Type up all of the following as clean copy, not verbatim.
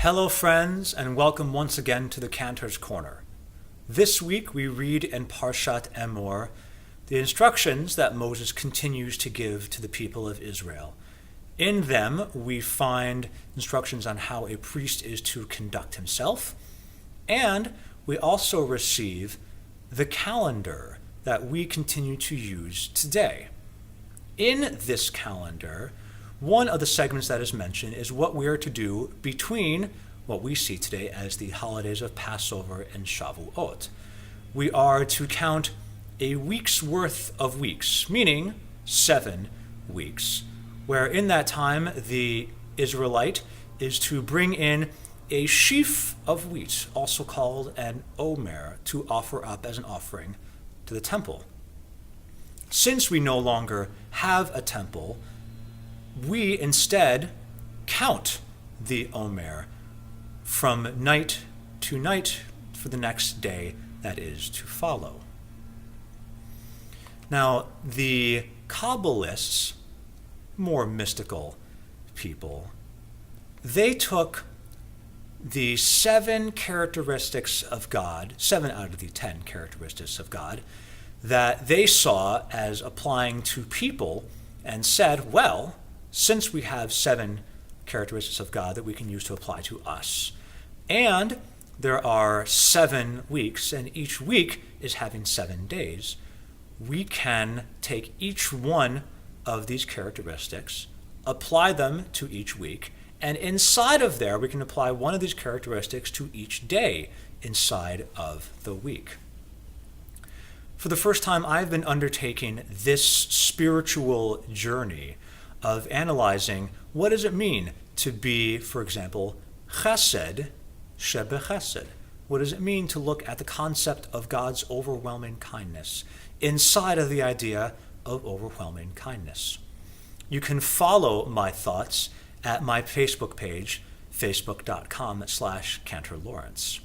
Hello, friends, and welcome once again to the Cantor's Corner. This week we read in Parshah Emor the instructions that Moses continues to give to the people of Israel. In them, we find instructions on how a priest is to conduct himself, and we also receive the calendar that we continue to use today. In this calendar, one of the segments that is mentioned is what we are to do between what we see today as the holidays of Passover and Shavuot. We are to count a week's worth of weeks, meaning 7 weeks, where in that time the Israelite is to bring in a sheaf of wheat, also called an omer, to offer up as an offering to the temple. Since we no longer have a temple, we instead count the omer from night to night for the next day that is to follow. Now, the Kabbalists, more mystical people, they took the 7 characteristics of God, 7 out of the 10 characteristics of God, that they saw as applying to people and said, well, since we have 7 characteristics of God that we can use to apply to us, and there are 7 weeks, and each week is having 7 days, we can take each one of these characteristics, apply them to each week, and inside of there we can apply one of these characteristics to each day inside of the week. For the first time, I've been undertaking this spiritual journey of analyzing what does it mean to be, for example, chesed shebechesed. What does it mean to look at the concept of God's overwhelming kindness inside of the idea of overwhelming kindness? You can follow my thoughts at my Facebook page, facebook.com/CantorLawrence.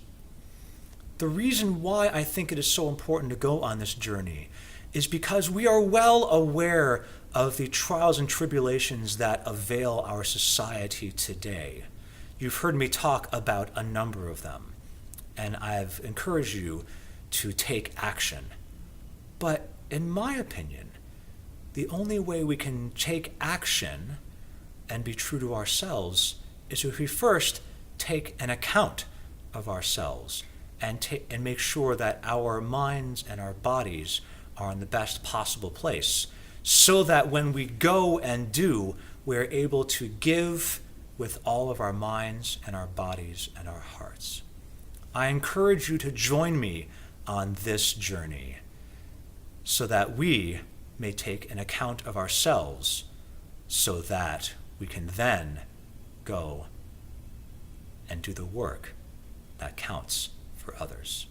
The reason why I think it is so important to go on this journey is because we are well aware of the trials and tribulations that avail our society today. You've heard me talk about a number of them, and I've encouraged you to take action. But in my opinion, the only way we can take action and be true to ourselves is if we first take an account of ourselves and make sure that our minds and our bodies are in the best possible place, so that when we go and do, we're able to give with all of our minds and our bodies and our hearts. I encourage you to join me on this journey so that we may take an account of ourselves so that we can then go and do the work that counts for others.